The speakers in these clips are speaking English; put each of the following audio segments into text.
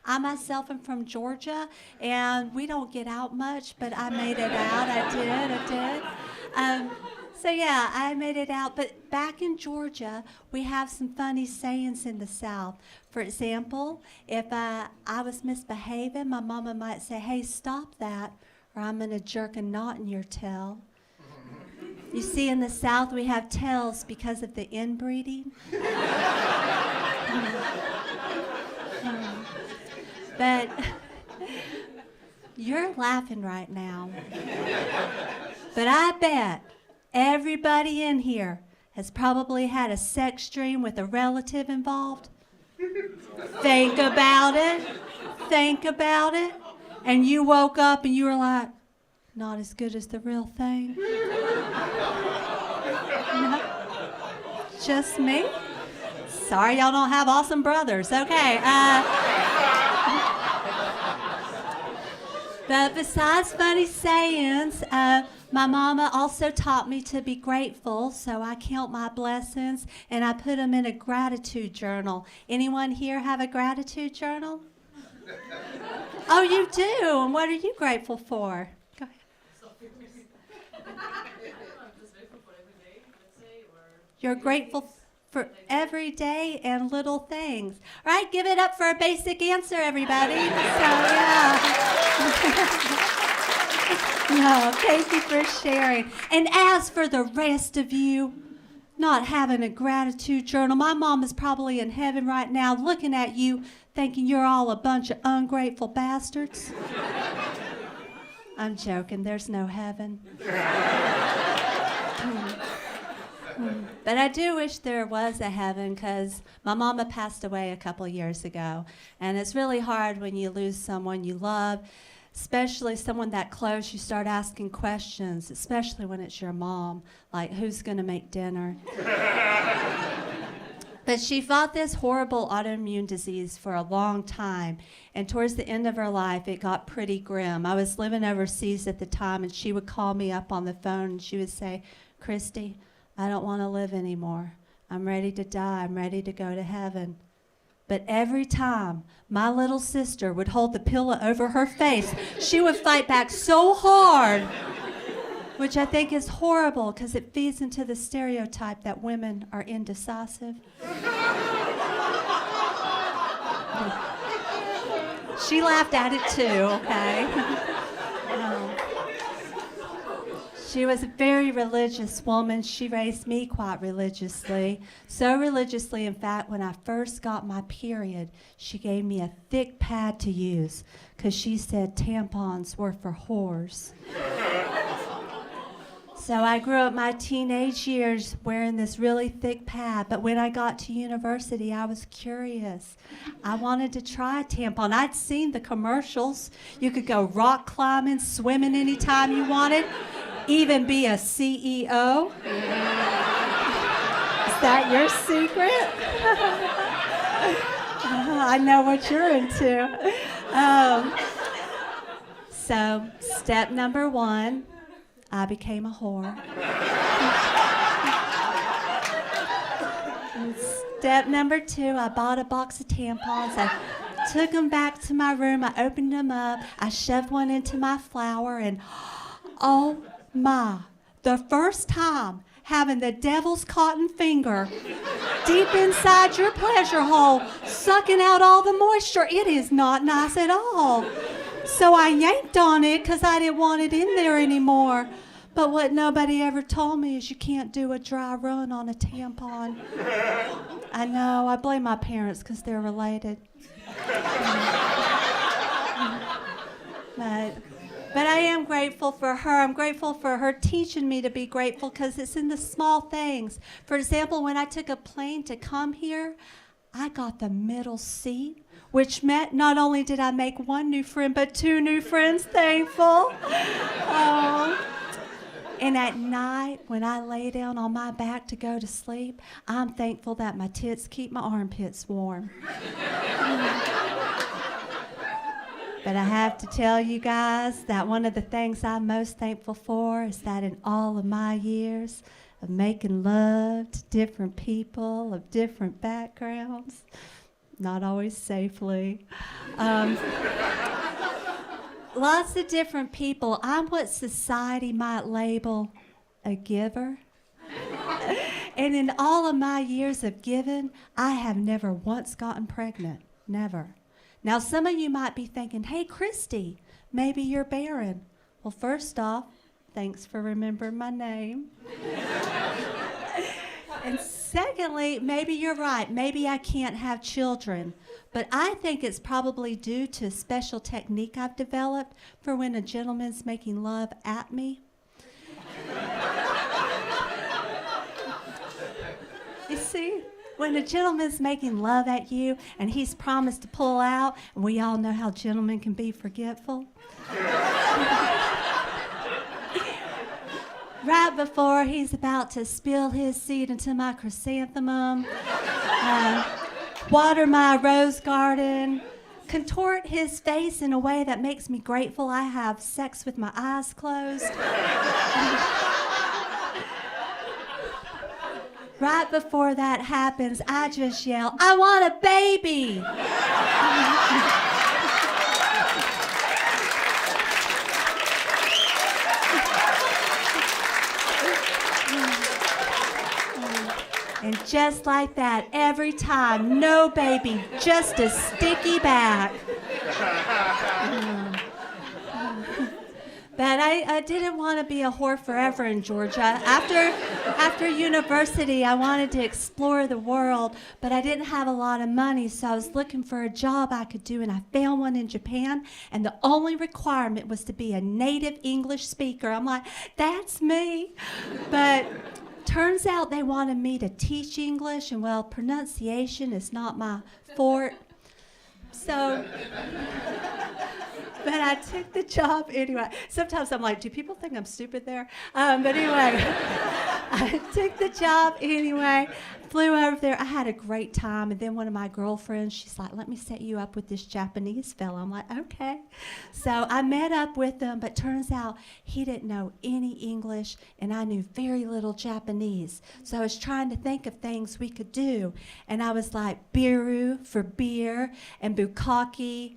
I myself am from Georgia, and we don't get out much, but I made it out. I did. So yeah, I made it out. But back in Georgia, we have some funny sayings in the South. For example, if I was misbehaving, my mama might say, "Hey, stop that, or I'm going to jerk a knot in your tail." You see, in the South, we have tails because of the inbreeding. But you're laughing right now. But I bet everybody in here has probably had a sex dream with a relative involved. Think about it. And you woke up and you were like, not as good as the real thing. No, just me? Sorry y'all don't have awesome brothers. Okay. But besides funny sayings, my mama also taught me to be grateful, so I count my blessings and I put them in a gratitude journal. Anyone here have a gratitude journal? Oh, you do? And what are you grateful for? Go ahead. You're grateful for every day and little things. All right, give it up for a basic answer, everybody. So, yeah. No, thank you for sharing. And as for the rest of you not having a gratitude journal, my mom is probably in heaven right now looking at you thinking you're all a bunch of ungrateful bastards. I'm joking, there's no heaven. But I do wish there was a heaven, because my mama passed away a couple years ago. And it's really hard when you lose someone you love, especially someone that close. You start asking questions, especially when it's your mom, like, who's going to make dinner? But she fought this horrible autoimmune disease for a long time, and towards the end of her life, it got pretty grim. I was living overseas at the time, and she would call me up on the phone, and she would say, "Christy, I don't want to live anymore. I'm ready to die. I'm ready to go to heaven." But every time my little sister would hold the pillow over her face, she would fight back so hard, which I think is horrible because it feeds into the stereotype that women are indecisive. She laughed at it too, okay? She was a very religious woman. She raised me quite religiously. So religiously, in fact, when I first got my period, she gave me a thick pad to use because she said tampons were for whores. So I grew up my teenage years wearing this really thick pad, but when I got to university, I was curious. I wanted to try a tampon. I'd seen the commercials. You could go rock climbing, swimming anytime you wanted, even be a CEO. Is that your secret? I know what you're into. So step number 1, I became a whore. And step number 2, I bought a box of tampons. I took them back to my room. I opened them up. I shoved one into my flower, and oh my, the first time having the devil's cotton finger deep inside your pleasure hole, sucking out all the moisture, it is not nice at all. So I yanked on it because I didn't want it in there anymore. But what nobody ever told me is you can't do a dry run on a tampon. I know, I blame my parents because they're related. But I am grateful for her. I'm grateful for her teaching me to be grateful because it's in the small things. For example, when I took a plane to come here, I got the middle seat, which meant not only did I make one new friend, but 2 new friends, thankful. And at night, when I lay down on my back to go to sleep, I'm thankful that my tits keep my armpits warm. But I have to tell you guys that one of the things I'm most thankful for is that in all of my years of making love to different people of different backgrounds, not always safely. Lots of different people. I'm what society might label a giver. And in all of my years of giving, I have never once gotten pregnant. Never. Now, some of you might be thinking, hey, Christy, maybe you're barren. Well, first off, thanks for remembering my name. And secondly, maybe you're right. Maybe I can't have children. But I think it's probably due to a special technique I've developed for when a gentleman's making love at me. You see, when a gentleman's making love at you and he's promised to pull out, and we all know how gentlemen can be forgetful. Right before he's about to spill his seed into my chrysanthemum, water my rose garden, contort his face in a way that makes me grateful I have sex with my eyes closed. Right before that happens, I just yell, I want a baby! And just like that, every time, no baby, just a sticky back. But I didn't want to be a whore forever in Georgia. After university, I wanted to explore the world, but I didn't have a lot of money, so I was looking for a job I could do, and I found one in Japan, and the only requirement was to be a native English speaker. I'm like, that's me. But turns out they wanted me to teach English, and well, pronunciation is not my forte. So, but I took the job anyway. Sometimes I'm like, do people think I'm stupid there? But anyway, I took the job anyway, flew over there. I had a great time. And then one of my girlfriends, she's like, let me set you up with this Japanese fella. I'm like, okay. So I met up with him, but turns out he didn't know any English, and I knew very little Japanese. So I was trying to think of things we could do. And I was like, biru for beer, and bukkake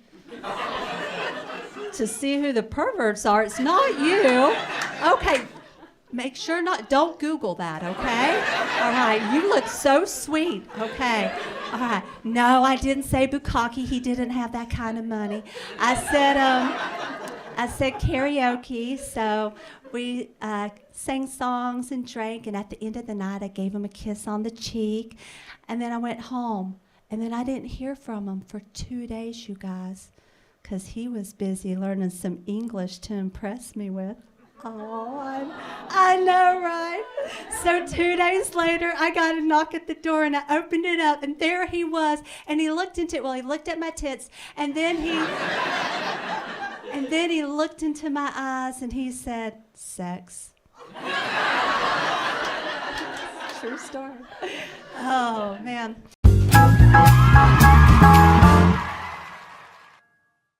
to see who the perverts are. It's not you. Okay, make sure not, don't Google that, okay? All right, you look so sweet, okay? All right, no, I didn't say bukkake. He didn't have that kind of money. I said karaoke, so we sang songs and drank, and at the end of the night, I gave him a kiss on the cheek, and then I went home, and then I didn't hear from him for 2 days, you guys, because he was busy learning some English to impress me with. Oh, I know, right? So 2 days later, I got a knock at the door, and I opened it up, and there he was, and he looked into it. Well, he looked at my tits, and then he looked into my eyes, and he said, sex. True story. Oh, man.